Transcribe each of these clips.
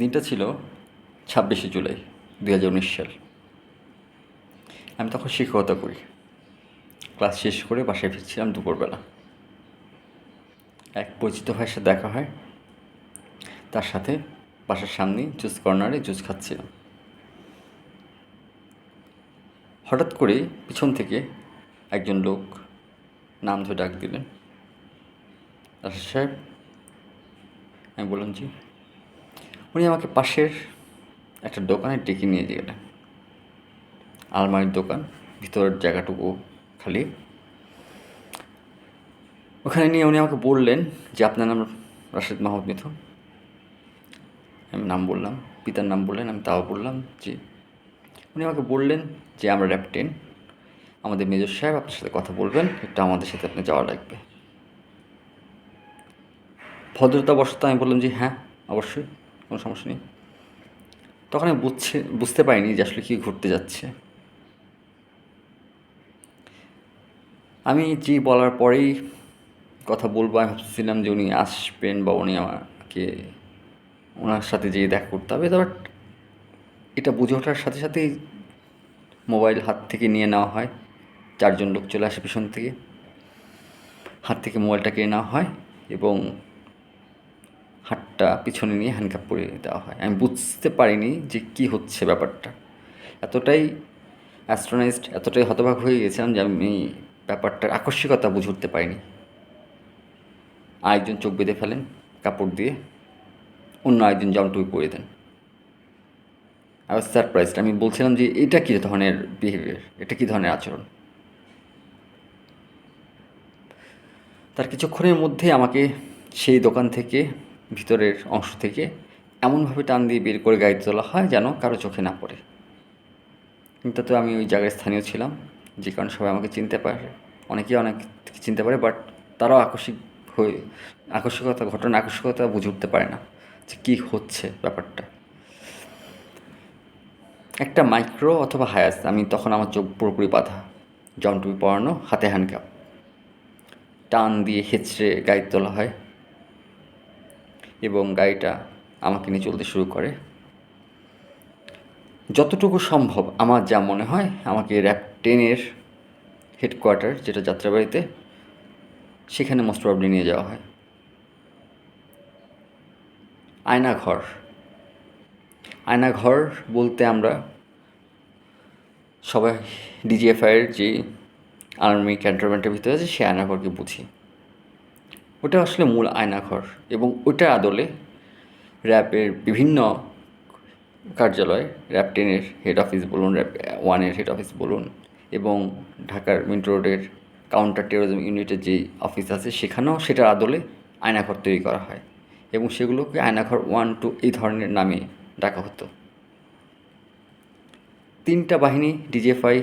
দিনটা ছিল 26শে জুলাই 2019 সাল। আমি তখন শিক্ষকতা করি। ক্লাস শেষ করে বাসায় ফিরছিলাম দুপুরবেলা। এক পরিচিত ভাইয়ের সাথে দেখা হয়। তার সাথে বাসার সামনেই জুস কর্নারে জুস খাচ্ছিলাম। হঠাৎ করে পিছন থেকে একজন লোক নাম ধরে ডাক দিলেন, রাশেদ সাহেব। আমি বললাম জি। উনি আমাকে পাশের একটা দোকানে ডেকে নিয়ে গেলেন। আলমারির দোকান, ভিতরের জায়গাটুকু খালি। ওখানে নিয়ে উনি আমাকে বললেন যে আপনার নাম রাশেদ মাহমুদ মিথুন। আমি নাম বললাম, পিতার নাম বললেন, আমি তাও বললাম জি। উনি আমাকে বললেন যে আমরা র্যাব 10, আমাদের মেজর সাহেব আপনার সাথে কথা বলবেন, একটু আমাদের সাথে আপনি যাওয়া লাগবে। ভদ্রতাবশত আমি বললাম যে হ্যাঁ, অবশ্যই, কোনো সমস্যা নেই। তখন আমি বুঝতে পারিনি যে আসলে কী ঘটতে যাচ্ছে। আমি জি বলার পরেই কথা বলবো, আমি ভাবছিলাম যে উনি আসবেন বা উনি আমাকে ওনার সাথে যেয়ে দেখা করতে হবে। বাট এটা বুঝে ওঠার সাথে সাথেই মোবাইল হাত থেকে নিয়ে নেওয়া হয়। 4জন লোক চলে আসে পিছন থেকে, হাত থেকে মোবাইলটা কেড়ে নেওয়া হয় এবং হাতটা পিছনে নিয়ে হ্যান্ডকাপ পরিয়ে দেওয়া হয়। আমি বুঝতে পারিনি যে কী হচ্ছে ব্যাপারটা। এতটাই অ্যাস্ট্রোনাইজড, এতটাই হতবাক হয়ে গেছিলাম যে আমি ব্যাপারটার আকস্মিকতা বুঝে উঠতে পারিনি। আরেকজন চোখ বেঁধে ফেলেন কাপড় দিয়ে, অন্য আরেকজন জামটুপি পরিয়ে দেন। I was surprised. আমি বলছিলাম যে এটা কী ধরনের বিহেভিয়ার, এটা কী ধরনের আচরণ। তার কিছুক্ষণের মধ্যে আমাকে সেই দোকান থেকে, ভিতরের অংশ থেকে এমনভাবে টান দিয়ে বের করে গাড়িতে তোলা হয় যেন কারো চোখে না পড়ে। কিন্তু তো আমি ওই জায়গায় স্থানীয় ছিলাম, যে কারণে সবাই আমাকে চিনতে পারে, অনেকেই অনেক চিনতে পারে। বাট তারাও ঘটনার আকস্মিকতা বুঝে উঠতে পারে না যে কী হচ্ছে ব্যাপারটা। একটা মাইক্রো অথবা হায়াস, আমি তখন আমার চোখ পুরোপুরি বাঁধা, জমটুপি পরানো, হাতে হ্যান্ডকাপ, টান দিয়ে হেঁচড়ে গাড়ি তোলা হয় এবং গাড়িটা আমাকে নিয়ে চলতে শুরু করে। যতটুকু সম্ভব আমার যা মনে হয়, আমাকে র্যাব 10-এর হেডকোয়ার্টার, যেটা যাত্রাবাড়িতে, সেখানে মোস্ট প্রবলি নিয়ে যাওয়া হয়। আয়নাঘর আয়নাঘর বলতে আমরা সবাই ডিজিএফআইয়ের যে আর্মি ক্যান্টনমেন্টের ভিতরে আছে সেই আয়নাঘরকে বুঝি। ওটা আসলে মূল আয়নাঘর এবং ওটার আদলে র্যাবের বিভিন্ন কার্যালয়, র্যাব 10-এর হেড অফিস বলুন, র্যাব 1-এর হেড অফিস বলুন, এবং ঢাকার মিন্টো রোডের কাউন্টার টেরোরিজম ইউনিটের যেই অফিস আছে সেখানেও সেটার আদলে আয়নাঘর তৈরি করা হয় এবং সেগুলোকে আয়নাঘর 1-2 এই ধরনের নামে ডাকা হতো। 3টা বাহিনী, ডিজিএফআই,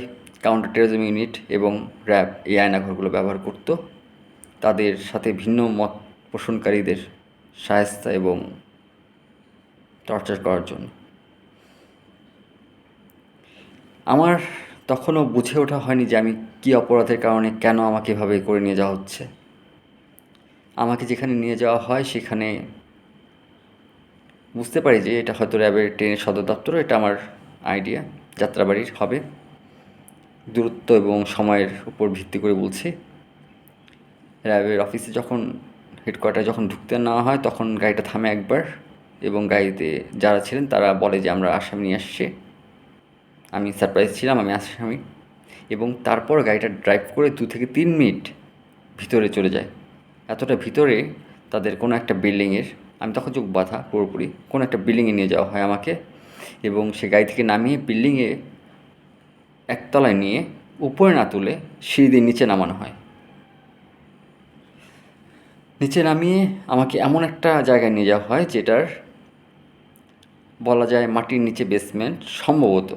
কাউন্টার টেরোরিজম ইউনিট এবং র্যাব, এই আয়নাঘরগুলো ব্যবহার করত তাদের সাথে ভিন্ন মত পোষণকারীদের শায়েস্তা এবং টর্চার করার জন্য। আমার তখনও বুঝে ওঠা হয়নি যে আমি কী অপরাধের কারণে কেন আমাকে এভাবে করে নিয়ে যাওয়া হচ্ছে। আমাকে যেখানে নিয়ে যাওয়া হয় সেখানে বুঝতে পারি যে এটা হয়তো র্যাবের 10-এর সদর দপ্তর। এটা আমার আইডিয়া যাত্রাবাড়ির হবে। দূরত্ব এবং সময়ের উপর ভিত্তি করে বলছি। র্যাবের অফিসে যখন, হেডকোয়ার্টারে যখন ঢুকতে নেওয়া হয় তখন গাড়িটা থামে একবার এবং গাড়িতে যারা ছিলেন তারা বলে যে আমরা আসামি নিয়ে আসছি। আমি সারপ্রাইজ ছিলাম, আমি আসামি। এবং তারপর গাড়িটা ড্রাইভ করে 2 থেকে 3 মিনিট ভিতরে চলে যায়। এতটা ভিতরে তাদের কোনো একটা বিল্ডিংয়ের, আমি তখন চোখ বাঁধা পুরোপুরি, কোনো একটা বিল্ডিংয়ে নিয়ে যাওয়া হয় আমাকে এবং সে গাড়ি থেকে নামিয়ে বিল্ডিংয়ে একতলায় নিয়ে উপরে না তুলে সিঁড়ি দিয়ে নিচে নামানো হয়। নিচে নামিয়ে আমাকে এমন একটা জায়গায় নিয়ে যাওয়া হয় যেটার বলা যায় মাটির নিচে বেসমেন্ট সম্ভবত,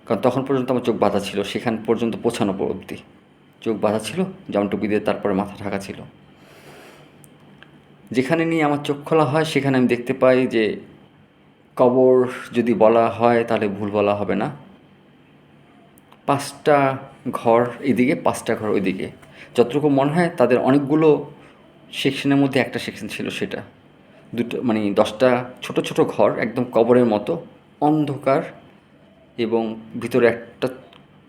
কারণ তখন পর্যন্ত আমার চোখ বাঁধা ছিল, সেখান পর্যন্ত পৌঁছানো অবধি চোখ বাঁধা ছিল, জামটুপি দিয়ে তারপরে মাথা ঢাকা ছিল। যেখানে নিয়ে আমার চোখ খোলা হয় সেখানে আমি দেখতে পাই যে কবর যদি বলা হয় তাহলে ভুল বলা হবে না। 5টা ঘর এদিকে, 5টা ঘর ওইদিকে। যতটুকু মনে হয় তাদের অনেকগুলো সেকশনের মধ্যে একটা সেকশন ছিল সেটা। দুটো মানে 10টা ছোট ছোট ঘর, একদম কবরের মতো অন্ধকার, এবং ভিতরে একটা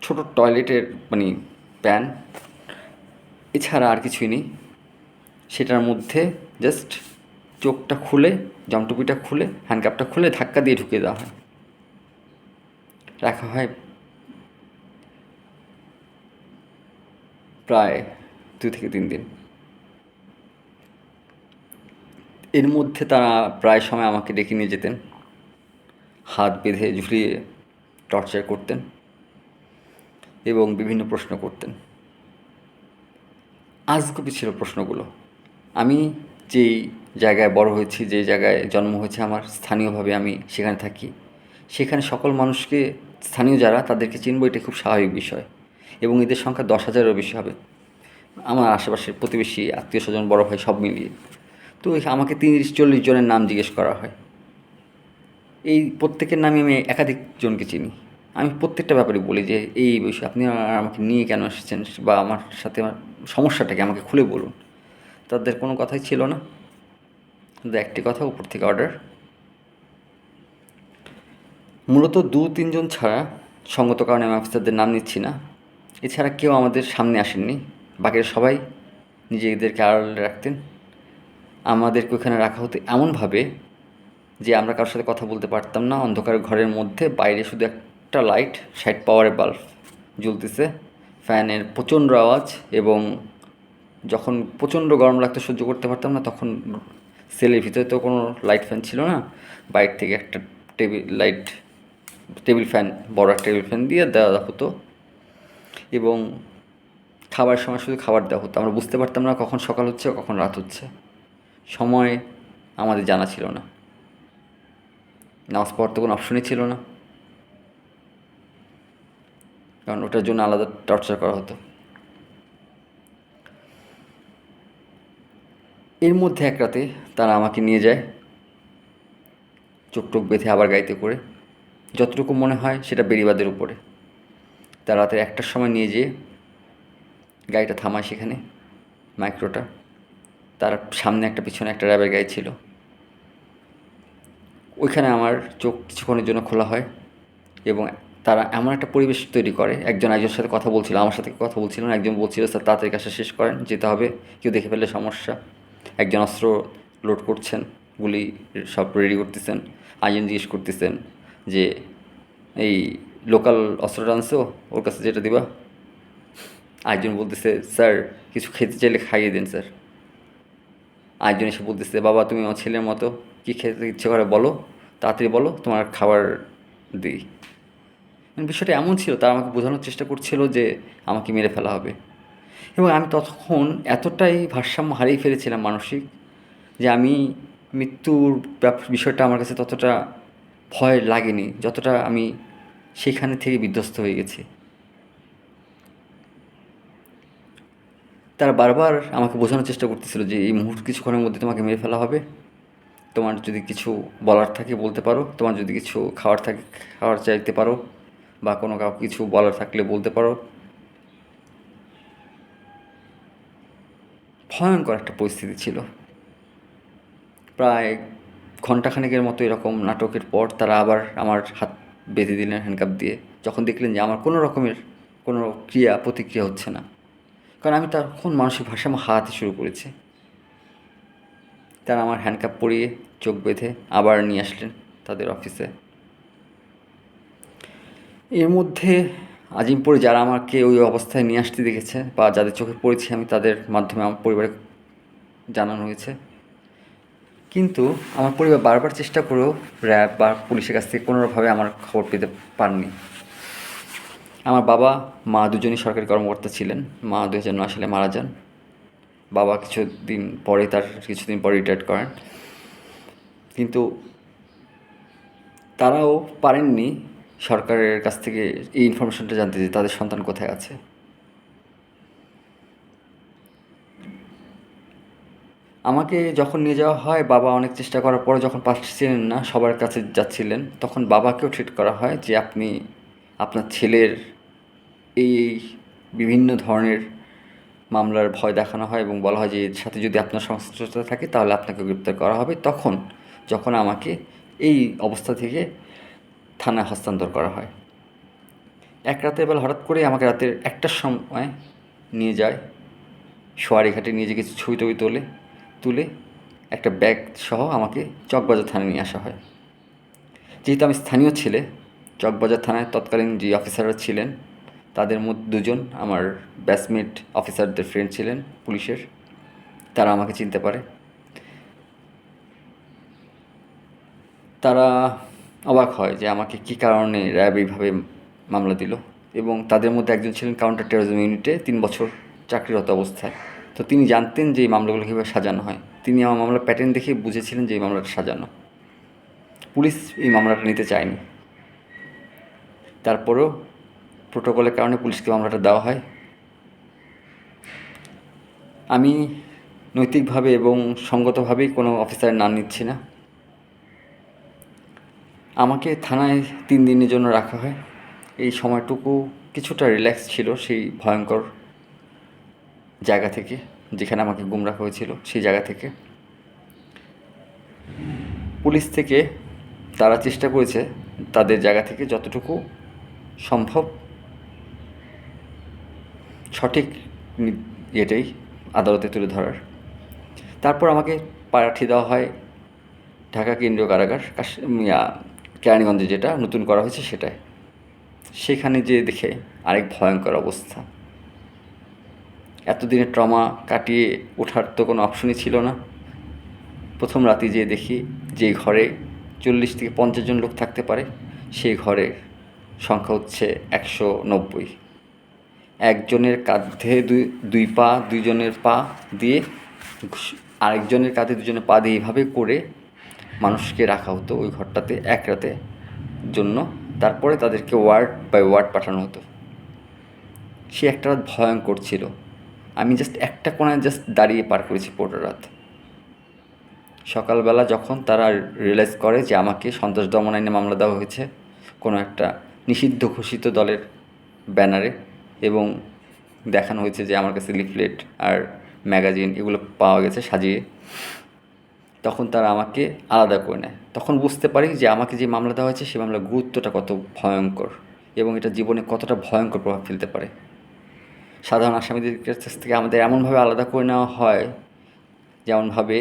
ছোট টয়লেটের মানে প্যান, এছাড়া আর কিছুই নেই। সেটার মধ্যে জাস্ট চোখটা খুলে, জমটুপিটা খুলে, হ্যান্ডকাপটা খুলে ধাক্কা দিয়ে ঢুকিয়ে দেওয়া হয়, রাখা হয় প্রায় 2 থেকে 3 দিন। এর মধ্যে তারা প্রায় সময় আমাকে ডেকে নিয়ে যেতেন, হাত বেঁধে ঝুলিয়ে টর্চার করতেন এবং বিভিন্ন প্রশ্ন করতেন। আজগুবি ছিল প্রশ্নগুলো। আমি যেই জায়গায় বড় হয়েছি, যে জায়গায় জন্ম হয়েছে আমার, স্থানীয়ভাবে আমি সেখানে থাকি, সেখানে সকল মানুষকে, স্থানীয় যারা তাদেরকে চিনব, এটা খুব স্বাভাবিক বিষয়, এবং এদের সংখ্যা 10,000-এরও বেশি হবে, আমার আশেপাশের প্রতিবেশী, আত্মীয় স্বজন, বড় ভাই সব মিলিয়ে। তো আমাকে 30-40 জনের নাম জিজ্ঞেস করা হয়। এই প্রত্যেকের নামে আমি একাধিক জনকে চিনি। আমি প্রত্যেকটা ব্যাপারে বলি যে এই বিষয় আপনি আমাকে নিয়ে কেন এসেছেন, বা আমার সাথে আমার সমস্যাটাকে আমাকে খুলে বলুন। তাদের কোনো কথাই ছিল না, কিন্তু একটি কথা, উপর থেকে অর্ডার। মূলত 2-3 জন ছাড়া, সঙ্গত কারণে আমি অফিসারদের নাম নিচ্ছি না, এছাড়া কেউ আমাদের সামনে আসেননি। বাকিরা সবাই নিজেদেরকে আড়ালে রাখতেন। আমাদেরকে ওখানে রাখা হতো এমনভাবে যে আমরা কারোর সাথে কথা বলতে পারতাম না। অন্ধকার ঘরের মধ্যে বাইরে শুধু একটা লাইট, 60 পাওয়ারের বাল্ব জ্বলতেছে, ফ্যানের প্রচণ্ড আওয়াজ, এবং যখন প্রচণ্ড গরম লাগতো, সহ্য করতে পারতাম না, তখন সেলের ভিতরে তো কোনো লাইট ফ্যান ছিল না, বাইরে থেকে একটা টেবিল ফ্যান, বড় একটা টেবিল ফ্যান দিয়ে দেওয়া হতো, এবং খাবারের সময় শুধু খাবার দেওয়া হতো। আমরা বুঝতে পারতাম না কখন সকাল হচ্ছে কখন রাত হচ্ছে, সময় আমাদের জানা ছিল না। নামাজ পড়ার তো কোনো অপশনই ছিল না, কারণ ওটার জন্য আলাদা টর্চার করা হতো। এর মধ্যে এক রাতে তারা আমাকে নিয়ে যায় চোখ টোক বেঁধে, আবার গাড়িতে করে, যতটুকু মনে হয় সেটা বেড়িবাঁধের উপরে। তারা রাতের 1টার সময় নিয়ে যেয়ে গাড়িটা থামায় সেখানে, মাইক্রোটা। তার সামনে একটা, পিছনে একটা র্যাবের গাড়ি ছিল। ওইখানে আমার চোখ কিছুক্ষণের জন্য খোলা হয়, এবং তারা এমন একটা পরিবেশ তৈরি করে, একজন একজনের সাথে কথা বলছিল, আমার সাথে কথা বলছিল না। একজন বলছিল, স্যার তাড়াতাড়ি কাজটা শেষ করেন, যেতে হবে, কেউ দেখে ফেললে সমস্যা। একজন অস্ত্র লোড করছেন, গুলি সব রেডি করতেছেন। আইজন জিজ্ঞেস করতেছেন যে এই লোকাল অস্ত্রটা আনছো, ওর কাছে যেটা দিবা। আরেকজন বলতেছে, স্যার কিছু খেতে চাইলে খাইয়ে দিন স্যার। আরেকজন এসে বলতেছে, বাবা তুমি আমার ছেলের মতো, কী খেতে ইচ্ছে করে বলো, তাড়াতাড়ি বলো, তোমার খাবার দিই। বিষয়টা এমন ছিল, তারা আমাকে বোঝানোর চেষ্টা করছিল যে আমাকে মেরে ফেলা হবে, এবং আমি তখন এতটাই ভারসাম্য হারিয়ে ফেলেছিলাম মানসিক, যে আমি মৃত্যুর বিষয়টা আমার কাছে ততটা ভয় লাগেনি, যতটা আমি সেখানে থেকে বিধ্বস্ত হয়ে গেছি। তারা বারবার আমাকে বোঝানোর চেষ্টা করতেছিল যে এই মুহূর্তে কিছুক্ষণের মধ্যে তোমাকে মেরে ফেলা হবে, তোমার যদি কিছু বলার থাকে বলতে পারো, তোমার যদি কিছু খাওয়ার থাকে খাওয়ার চাইতে পারো, বা কোনো কাউকে কিছু বলার থাকলে বলতে পারো। ভয়ঙ্কর একটা পরিস্থিতি ছিল। প্রায় ঘণ্টাখানেকের মতো এরকম নাটকের পর তারা আবার আমার হাত বেঁধে দিলেন হ্যান্ডকাপ দিয়ে, যখন দেখলেন যে আমার কোনো রকমের কোনো প্রতিক্রিয়া হচ্ছে না, কারণ আমি তখন মানসিক ভারসাম্য হারাতে শুরু করেছি। তারা আমার হ্যান্ডকাপ পরিয়ে চোখ বেঁধে আবার নিয়ে আসলেন তাদের অফিসে। এর মধ্যে আজিমপুরে যারা আমাকে ওই অবস্থায় নিয়ে আসতে দেখেছে, বা যাদের চোখে পড়েছি আমি, তাদের মাধ্যমে আমার পরিবারে জানানো হয়েছে। কিন্তু আমার পরিবার বারবার চেষ্টা করেও র্যাব বা পুলিশের কাছ থেকে কোনোভাবে আমার খবর পেতে পারেনি। আমার বাবা মা দুজনই সরকারি কর্মকর্তা ছিলেন। মা 2009 সালে মারা যান। বাবা কিছুদিন পরে রিটায়ার্ড করেন। কিন্তু তারাও পারেননি সরকারের কাছ থেকে এই ইনফরমেশনটা জানতে, যে তাদের সন্তান কোথায় আছে। আমাকে যখন নিয়ে যাওয়া হয়, বাবা অনেক চেষ্টা করার পরে যখন পাচ্ছিলেন না, সবার কাছে যাচ্ছিলেন, তখন বাবাকেও ট্রিট করা হয় যে আপনি আপনার ছেলের এই বিভিন্ন ধরনের মামলার ভয় দেখানো হয় এবং বলা হয় যে এর সাথে যদি আপনার সংশ্লিষ্টতা থাকে তাহলে আপনাকে গ্রেপ্তার করা হবে, যখন আমাকে এই অবস্থা থেকে থানায় হস্তান্তর করা হয়। এক রাতের বেলা হঠাৎ করে আমাকে রাতের 1টার সময় নিয়ে যায়, সোয়ারিঘাটে নিয়ে যে কিছু ছবি টবি তুলে একটা ব্যাগ সহ আমাকে চকবাজার থানায় নিয়ে আসা হয়। যেহেতু আমি স্থানীয় ছেলে, চকবাজার থানায় তৎকালীন যে অফিসাররা ছিলেন তাদের মধ্যে 2জন আমার ব্যাচমেট অফিসারদের ফ্রেন্ড ছিলেন পুলিশের, তারা আমাকে চিনতে পারে। তারা অবাক হয় যে আমাকে কী কারণে র্যাব এইভাবে মামলা দিল, এবং তাদের মধ্যে একজন ছিলেন কাউন্টার টেরোরিজম ইউনিটে 3 বছর চাকরিরত অবস্থায়। তো তিনি জানতেন যে এই মামলাগুলো কীভাবে সাজানো হয়। তিনি আমার মামলার প্যাটার্ন দেখে বুঝেছিলেন যে এই মামলাটা সাজানো। পুলিশ এই মামলাটা নিতে চায়নি, তারপরেও প্রোটোকলের কারণে পুলিশকে মামলাটা দেওয়া হয়। আমি নৈতিকভাবে এবং সঙ্গতভাবেই কোনো অফিসারের নাম নিচ্ছি না। আমাকে থানায় 3 দিনের জন্য রাখা হয়। এই সময়টুকু কিছুটা রিল্যাক্স ছিল সেই ভয়ঙ্কর জায়গা থেকে, যেখানে আমাকে গুম রাখা হয়েছিল সেই জায়গা থেকে। পুলিশ থেকে তারা চেষ্টা করেছে তাদের জায়গা থেকে যতটুকু সম্ভব সঠিক এটাই আদালতে তুলে ধরার। তারপর আমাকে পাঠিয়ে দেওয়া হয় ঢাকা কেন্দ্রীয় কারাগার, কেরানীগঞ্জে যেটা নতুন করা হয়েছে সেটায়। সেখানে যেয়ে দেখে আরেক ভয়ঙ্কর অবস্থা। এতদিনের ট্রমা কাটিয়ে ওঠার তো কোনো অপশনই ছিল না। প্রথম রাতে যেয়ে দেখি যে ঘরে 40 থেকে 50 জন লোক থাকতে পারে, সেই ঘরের সংখ্যা হচ্ছে 190। একজনের কাঁধে দুই পা, দুইজনের পা দিয়ে, আরেকজনের কাঁধে দুজনের পা দিয়ে এইভাবে করে মানুষকে রাখা হতো ওই ঘরটাতে এক রাতের জন্য। তারপরে তাদেরকে ওয়ার্ড বাই ওয়ার্ড পাঠানো হতো। সে একটা রাত ভয়ঙ্কর ছিল। আমি একটা কোণায় দাঁড়িয়ে পার করেছি পুরো রাত। সকালবেলা যখন তারা রিয়েলাইজ করে যে আমাকে সন্ত্রাস দমন আইনে মামলা দেওয়া হয়েছে কোনো একটা নিষিদ্ধ ঘোষিত দলের ব্যানারে, এবং দেখানো হয়েছে যে আমার কাছে লিফলেট আর ম্যাগাজিন এগুলো পাওয়া গেছে সাজিয়ে, তখন তারা আমাকে আলাদা করে নেয়। তখন বুঝতে পারি যে আমাকে যে মামলা দেওয়া হয়েছে সে মামলার গুরুত্বটা কত ভয়ঙ্কর এবং এটা জীবনে কতটা ভয়ঙ্কর প্রভাব ফেলতে পারে। সাধারণ আসামিদের কাছ থেকে আমাদের এমনভাবে আলাদা করে নেওয়া হয়, যেমনভাবে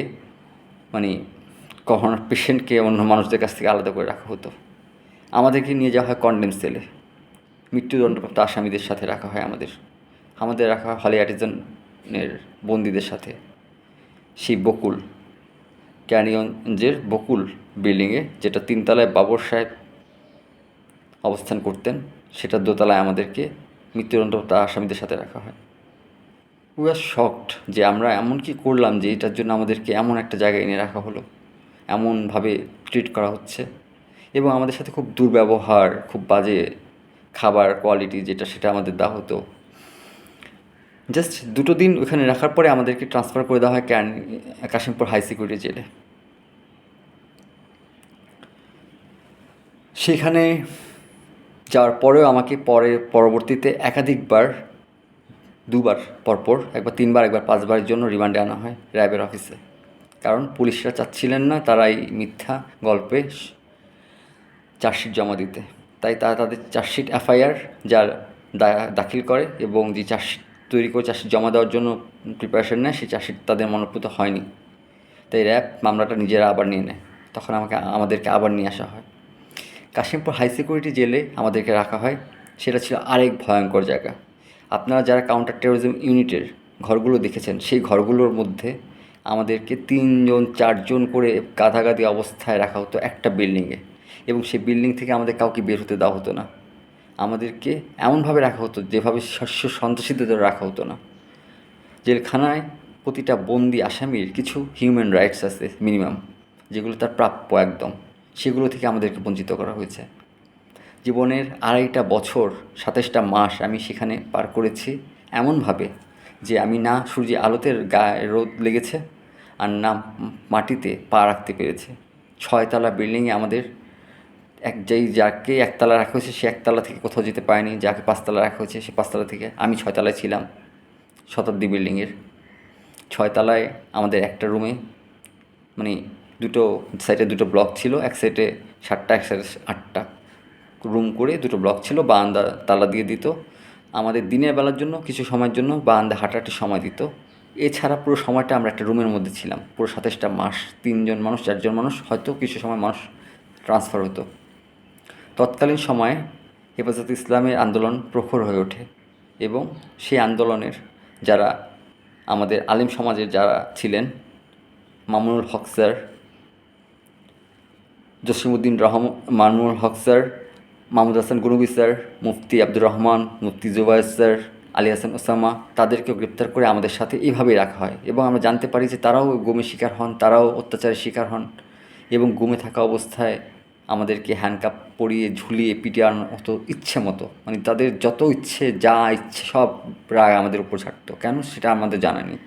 করোনার পেশেন্টকে অন্য মানুষদের কাছ থেকে আলাদা করে রাখা হতো। আমাদেরকে নিয়ে যাওয়া হয় কন্ডেম সেলে, মৃত্যুদণ্ডপ্রাপ্ত আসামিদের সাথে রাখা হয়। আমাদের রাখা হয় হলি আর্টিজানের বন্দীদের সাথে। সেই বকুল, কেরানীগঞ্জের বকুল বিল্ডিংয়ে, যেটা 3 তলায় বাবর সাহেব অবস্থান করতেন, সেটা 2 তলায় আমাদেরকে মৃত্যুদণ্ডপ্রাপ্ত আসামিদের সাথে রাখা হয়। উই আর শকড যে আমরা এমন কি করলাম যে এটার জন্য আমাদেরকে এমন একটা জায়গায় এনে রাখা হলো, এমনভাবে ট্রিট করা হচ্ছে, এবং আমাদের সাথে খুব দুর্ব্যবহার, খুব বাজে খাবার কোয়ালিটি যেটা সেটা আমাদের দেওয়া হতো। জাস্ট 2 দিন ওখানে রাখার পরে আমাদেরকে ট্রান্সফার করে দেওয়া হয় কাশিমপুর হাই সিকিউরিটি জেলে। সেখানে যাওয়ার পরেও আমাকে পরবর্তীতে একাধিকবার, 2বার পরপর, একবার 3বার, একবার 5বারের জন্য রিমান্ডে আনা হয় র্যাবের অফিসে। কারণ পুলিশরা চাচ্ছিলেন না তারা এই মিথ্যা গল্পে চার্জশিট জমা দিতে। তাই তারা তাদের চার্জশিট এফআইআর যা দাখিল করে এবং যে চার্জশিট তৈরি করে চার্জশিট জমা দেওয়ার জন্য প্রিপারেশন নেয়, সেই চার্জশিট তাদের মনোপ্রত হয়নি। তাই র্যাব মামলাটা নিজেরা আবার নিয়ে নেয়। তখন আমাদেরকে আবার নিয়ে আসা হয় কাশিমপুর হাই সিকিউরিটি জেলে। আমাদেরকে রাখা হয়, সেটা ছিল আরেক ভয়ঙ্কর জায়গা। আপনারা যারা কাউন্টার টেরোরিজম ইউনিটের ঘরগুলো দেখেছেন, সেই ঘরগুলোর মধ্যে আমাদেরকে 3 জন 4 জন করে গাদাগাদি অবস্থায় রাখা হতো একটা বিল্ডিংয়ে, এবং সেই বিল্ডিং থেকে আমাদের কাউকে বের হতে দেওয়া হতো না। আমাদেরকে এমনভাবে রাখা হতো যেভাবে সন্ত্রাসীদের রাখা হতো না। জেলখানায় প্রতিটা বন্দি আসামির কিছু হিউম্যান রাইটস আছে মিনিমাম, যেগুলো তার প্রাপ্য একদম, সেগুলো থেকে আমাদেরকে বঞ্চিত করা হয়েছে। জীবনের 2.5 বছর 27টা মাস আমি সেখানে পার করেছি এমনভাবে যে আমি না সূর্যে আলোতে গায়ে রোদ লেগেছে, আর না মাটিতে পা রাখতে পেরেছি। 6 তলা বিল্ডিংয়ে আমাদের যাকে 1 তলা রাখা হয়েছে সে 1 তলা থেকে কোথাও যেতে পারেনি, যাকে 5 তলা রাখা হয়েছে সে 5 তলা থেকে, আমি 6 তলায় ছিলাম। শতাব্দী বিল্ডিংয়ের 6 তলায় আমাদের একটা রুমে, মানে দুটো সাইডে দুটো ব্লক ছিল, এক সাইডে 7টা, এক সাইডে 8টা রুম করে দুটো ব্লক ছিল। বারান্দা তালা দিয়ে দিত। আমাদের দিনের বেলার জন্য কিছু সময়ের জন্য বারান্দা হাঁটাহাঁটির সময় দিত। এছাড়া পুরো সময়টা আমরা একটা রুমের মধ্যে ছিলাম। পুরো 27টা মাস 3জন মানুষ, 4জন মানুষ, হয়তো কিছু সময় মানুষ ট্রান্সফার হতো। তৎকালীন সময়ে হেফাজতে ইসলামের আন্দোলন প্রখর হয়ে ওঠে এবং সেই আন্দোলনের যারা আমাদের আলেম সমাজের যারা ছিলেন, মামুনুল হক স্যার, জসিমউদ্দিন মামুনুল হক স্যার, মাহমুদ হাসান গুনবী স্যার, মুফতি আব্দুর রহমান, মুফতি জুবায়ের স্যার, আলী হাসান ওসামা, তাদেরকেও গ্রেপ্তার করে আমাদের সাথে এইভাবেই রাখা হয় এবং আমরা জানতে পারি যে তারাও গুমের শিকার হন, তারাও অত্যাচারের শিকার হন এবং গুমে থাকা অবস্থায় আমাদেরকে হ্যান্ডকাপ পরিয়ে ঝুলিয়ে পিটিয়ে মতো ইচ্ছে মতো, মানে তাদের যত ইচ্ছে যা ইচ্ছে সব রায় আমাদের উপর ছাড়তো। কেন সেটা আমাদের জানা নেই।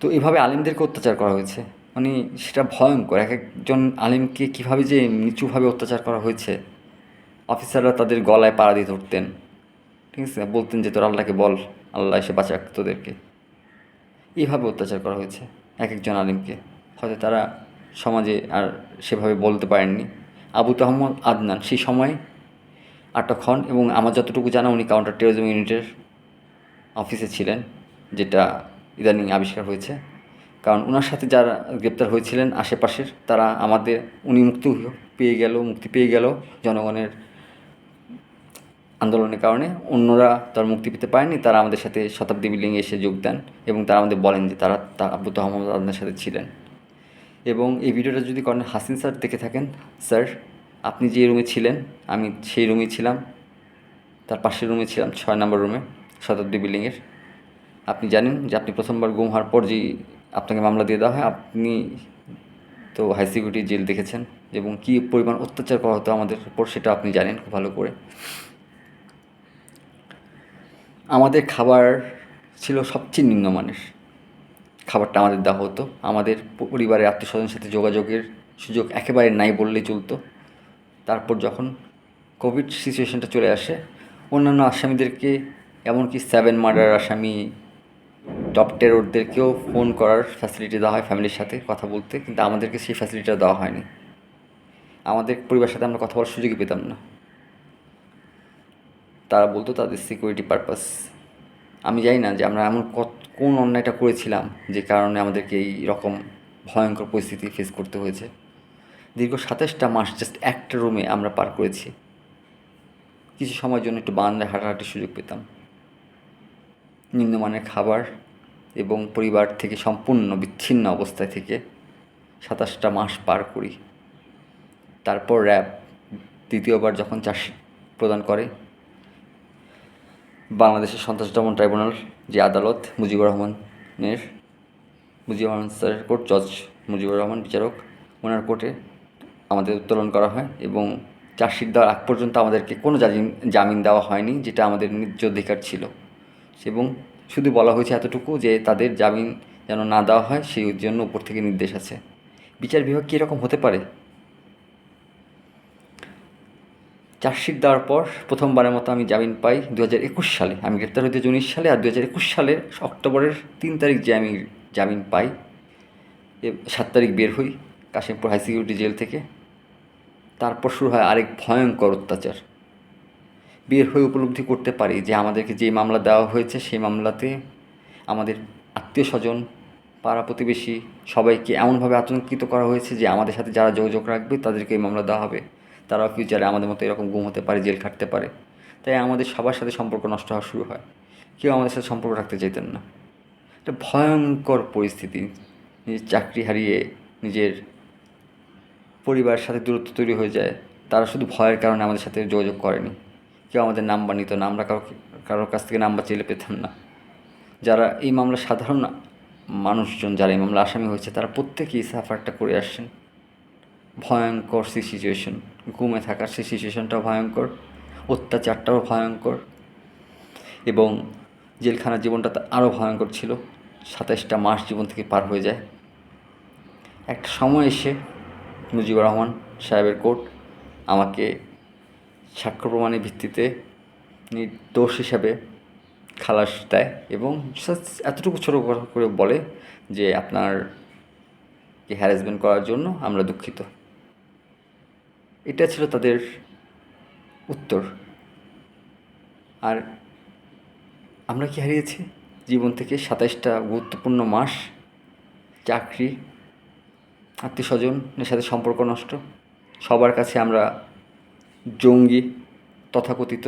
তো এভাবে আলিমদেরকে অত্যাচার করা হয়েছে, মানে সেটা ভয়ঙ্কর। এক একজন আলিমকে কীভাবে যে নিচুভাবে অত্যাচার করা হয়েছে। অফিসাররা তাদের গলায় পাড়া দিয়ে ধরতেন, ঠিক আছে, বলতেন যে তোর আল্লাহকে বল, আল্লাহ এসে বাঁচাক তোদেরকে। এইভাবে অত্যাচার করা হয়েছে এক একজন আলিমকে। হয়তো তারা সমাজে আর সেভাবে বলতে পারেননি। আবু তাহমদ আদনান সেই সময় আটক হন এবং আমার যতটুকু জানা উনি কাউন্টার টেরোরিজম ইউনিটের অফিসে ছিলেন, যেটা ইদানিং আবিষ্কার হয়েছে। কারণ ওনার সাথে যারা গ্রেপ্তার হয়েছিলেন আশেপাশের, তারা আমাদের, উনি মুক্তি পেয়ে গেল জনগণের আন্দোলনের কারণে, অন্যরা তার মুক্তি পেতে পারেনি। তারা আমাদের সাথে শতাব্দী বিল্ডিংয়ে এসে যোগ দেন এবং তারা আমাদের বলেন যে তারা আবু তাহমদ আদনানের সাথে ছিলেন। এবং এই ভিডিওটা যদি কর্নেল হাসিন স্যার দেখে থাকেন, স্যার আপনি যে রুমে ছিলেন আমি সেই রুমেই ছিলাম, তার পাশের রুমে ছিলাম, 6 নম্বর রুমে শতাব্দী বিল্ডিংয়ের। আপনি জানেন যে আপনি প্রথমবার গুম হওয়ার পর যে আপনাকে মামলা দিয়ে দেওয়া হয়, আপনি তো হাই সিকিউরিটি জেল দেখেছেন এবং কী পরিমাণ অত্যাচার করা হতো আমাদের উপর সেটা আপনি জানেন খুব ভালো করে। আমাদের খাবার ছিল সবচেয়ে নিম্নমানের। খাবারটা আমাদের দেওয়া হতো। আমাদের পরিবারের আত্মীয়স্বজনের সাথে যোগাযোগের সুযোগ একেবারে নাই বললেই চলতো। তারপর যখন কোভিড সিচুয়েশনটা চলে আসে, অন্যান্য আসামিদেরকে, এমনকি 7 মার্ডার আসামি, টপ টেররদেরকেও ফোন করার ফ্যাসিলিটি দেওয়া হয় ফ্যামিলির সাথে কথা বলতে, কিন্তু আমাদেরকে সেই ফ্যাসিলিটিটা দেওয়া হয়নি। আমাদের পরিবারের সাথে আমরা কথা বলার সুযোগই পেতাম না। তারা বলতো তাদের সিকিউরিটি পারপাস। আমি জানি না যে আমরা এমন কোন অন্যায়টা করেছিলাম যে কারণে আমাদেরকে এই রকম ভয়ঙ্কর পরিস্থিতি ফেস করতে হয়েছে। দীর্ঘ 27টা মাস জাস্ট একটা রুমে আমরা পার করেছি। কিছু সময়ের জন্য একটু বারান্দায় হাঁটাহাঁটির সুযোগ পেতাম। নিম্নমানের খাবার এবং পরিবার থেকে সম্পূর্ণ বিচ্ছিন্ন অবস্থায় থেকে 27টা মাস পার করি। তারপর র্যাব দ্বিতীয়বার যখন চার্জশিট প্রদান করে, বাংলাদেশের সন্ত্রাস দমন ট্রাইব্যুনাল যে আদালত, মুজিবুর রহমান স্যারের কোর্ট, জজ মুজিবুর রহমান বিচারক, ওনার কোর্টে আমাদের উত্তোলন করা হয় এবং চার্জশিট দেওয়ার আগ পর্যন্ত আমাদেরকে কোনো জামিন দেওয়া হয়নি, যেটা আমাদের ন্যায্য অধিকার ছিল। এবং শুধু বলা হয়েছে এতটুকু যে তাদের জামিন যেন না দেওয়া হয় সেই জন্য উপর থেকে নির্দেশ আছে। বিচার বিভাগ কীরকম হতে পারে? চার্জশিট দেওয়ার পর প্রথমবারের মতো আমি জামিন পাই 2021 সালে। আমি গ্রেপ্তার হই 2019 সালে, আর 2021 সালের অক্টোবরের 3 তারিখ যে আমি জামিন পাই, 7 তারিখ বের হই কাশিমপুর হাই সিকিউরিটি জেল থেকে। তারপর শুরু হয় আরেক ভয়ঙ্কর অত্যাচার। বের হয়ে উপলব্ধি করতে পারি যে আমাদেরকে যে মামলা দেওয়া হয়েছে সেই মামলাতে আমাদের আত্মীয় স্বজন, পাড়া প্রতিবেশী সবাইকে এমনভাবে আতঙ্কিত করা হয়েছে যে আমাদের সাথে যারা যোগাযোগ রাখবে তাদেরকে এই মামলা দেওয়া হবে, তারাও ফিউচারে আমাদের মতো এরকম গুম হতে পারে, জেল খাটতে পারে। তাই আমাদের সবার সাথে সম্পর্ক নষ্ট হওয়া শুরু হয়। কেউ আমাদের সাথে সম্পর্ক রাখতে চাইতেন না। একটা ভয়ঙ্কর পরিস্থিতি। নিজের চাকরি হারিয়ে নিজের পরিবারের সাথে দূরত্ব তৈরি হয়ে যায়। তারা শুধু ভয়ের কারণে আমাদের সাথে যোগাযোগ করেনি। কেউ আমাদের নাম্বার নিত না, আমরা কারোর কাছ থেকে নাম্বার চাইলে পেতাম না। যারা এই মামলা, সাধারণ মানুষজন যারা এই মামলা আসামি হয়েছে, তারা প্রত্যেকেই সাফারটা করে আসছেন। ভয়ঙ্কর সেই সিচুয়েশন, ঘুমে থাকার সেই সিচুয়েশনটাও ভয়ঙ্কর, অত্যাচারটাও ভয়ঙ্কর এবং জেলখানার জীবনটা তো আরও ভয়ঙ্কর ছিল। 27টা মাস জীবন থেকে পার হয়ে যায়। একটা সময় এসে মুজিবুর রহমান সাহেবের কোর্ট আমাকে সাক্ষ্য প্রমাণের ভিত্তিতে নির্দোষ হিসাবে খালাস দেয় এবং জাস্ট এতটুকু ছোটো কথা করে বলে যে আপনারকে হ্যারাসমেন্ট করার জন্য আমরা দুঃখিত। এটা ছিল তাদের উত্তর। আর আমরা কি হারিয়েছি জীবন থেকে 27টা গুরুত্বপূর্ণ মাস, চাকরি, আত্মীয়স্বজনের সাথে সম্পর্ক নষ্ট, সবার কাছে আমরা জঙ্গি তথাকথিত,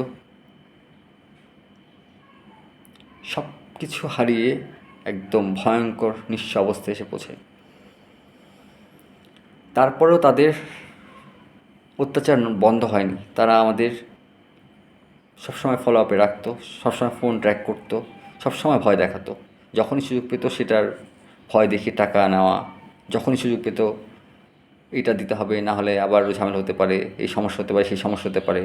সব কিছু হারিয়ে একদম ভয়ঙ্কর নিঃস্ব অবস্থায় এসে পৌঁছায়। তারপরেও তাদের অত্যাচার বন্ধ হয়নি। তারা আমাদের সবসময় ফলো আপে রাখতো, সবসময় ফোন ট্র্যাক করতো, সবসময় ভয় দেখাতো। যখনই সুযোগ পেত সেটার ভয় দেখিয়ে টাকা নেওয়া, যখনই সুযোগ পেত এটা দিতে হবে, না হলে আবার ঝামেলা হতে পারে, এই সমস্যা হতে পারে, সেই সমস্যা হতে পারে,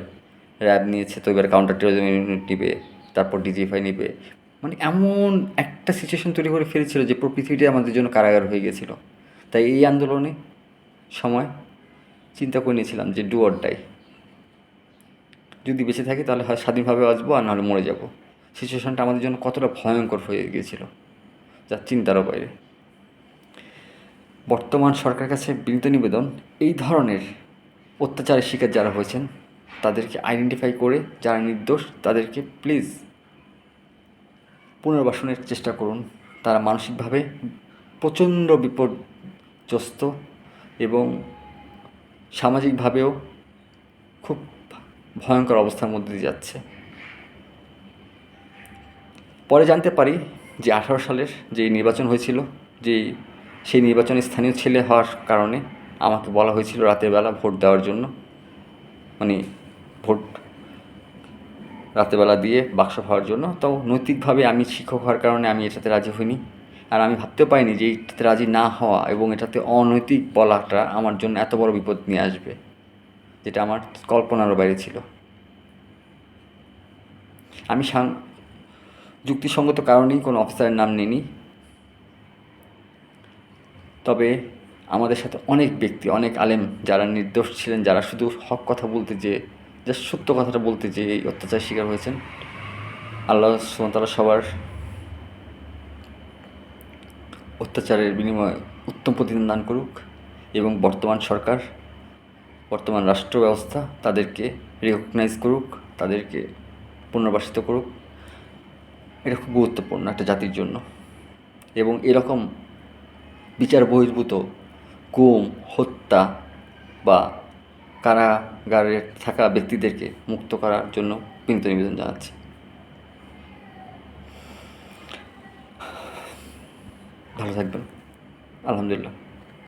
র্যাব নিয়েছে তো এবার কাউন্টার টেরোরিজম ইউনিট নিবে, তারপর ডিজিএফআই নিবে। মানে এমন একটা সিচুয়েশন তৈরি করে ফেলেছিল যে পুরো পৃথিবীটাই আমাদের জন্য কারাগার হয়ে গেছিল। তাই এই আন্দোলনে সময় চিন্তা করে নিয়েছিলাম যে ডু অর ডাই, যদি বেঁচে থাকি তাহলে হয় স্বাধীনভাবে বাঁচবো, আর নাহলে মরে যাব। সিচুয়েশনটা আমাদের জন্য কতটা ভয়ঙ্কর হয়ে গিয়েছিল যা চিন্তারও বাইরে। বর্তমান সরকারের কাছে বিনীত নিবেদন, এই ধরনের অত্যাচারের শিকার যারা হয়েছেন তাদেরকে আইডেন্টিফাই করে যারা নির্দোষ তাদেরকে প্লিজ পুনর্বাসনের চেষ্টা করুন। তারা মানসিকভাবে প্রচণ্ড বিপর্যস্ত এবং সামাজিকভাবেও খুব ভয়ঙ্কর অবস্থার মধ্যে দিয়ে যাচ্ছে। পরে জানতে পারি যে 18 সালের যে নির্বাচন হয়েছিল, যে সেই নির্বাচনে স্থানীয় ছেলে হওয়ার কারণে আমাকে বলা হয়েছিল রাতের বেলা ভোট দেওয়ার জন্য, মানে ভোট রাতেরবেলা দিয়ে বাক্স হওয়ার জন্য। তো নৈতিকভাবে আমি শিক্ষক হওয়ার কারণে আমি এটাতে রাজি হইনি। আর আমি ভাবতে পারিনি যে এটাতে রাজি না হওয়া এবং এটাতে অনৈতিক বলাটা আমার জন্য এত বড় বিপদ নিয়ে আসবে, যেটা আমার কল্পনারও বাইরে ছিল। আমি যুক্তিসঙ্গত কারণেই কোনো অফিসারের নাম নিইনি, তবে আমাদের সাথে অনেক ব্যক্তি, অনেক আলেম যারা নির্দোষ ছিলেন, যারা শুধু হক কথা বলতে, যে জাস্ট সত্য কথাটা বলতে, যে এই অত্যাচার শিকার হয়েছেন, আল্লাহ সুবহানাহু ওয়া তাআলা সবার অত্যাচারের বিনিময়ে উত্তম প্রতিদান দান করুক এবং বর্তমান সরকার, বর্তমান রাষ্ট্র ব্যবস্থা তাদেরকে রিকগনাইজ করুক, তাদেরকে পুনর্বাসিত করুক। এটা খুব গুরুত্বপূর্ণ একটা জাতির জন্য। এবং এরকম বিচার বহির্ভূত গুম, হত্যা বা কারাগারে থাকা ব্যক্তিদেরকে মুক্ত করার জন্য বিনীত নিবেদন জানাচ্ছি। ভালো থাকবেন। আলহামদুলিল্লাহ।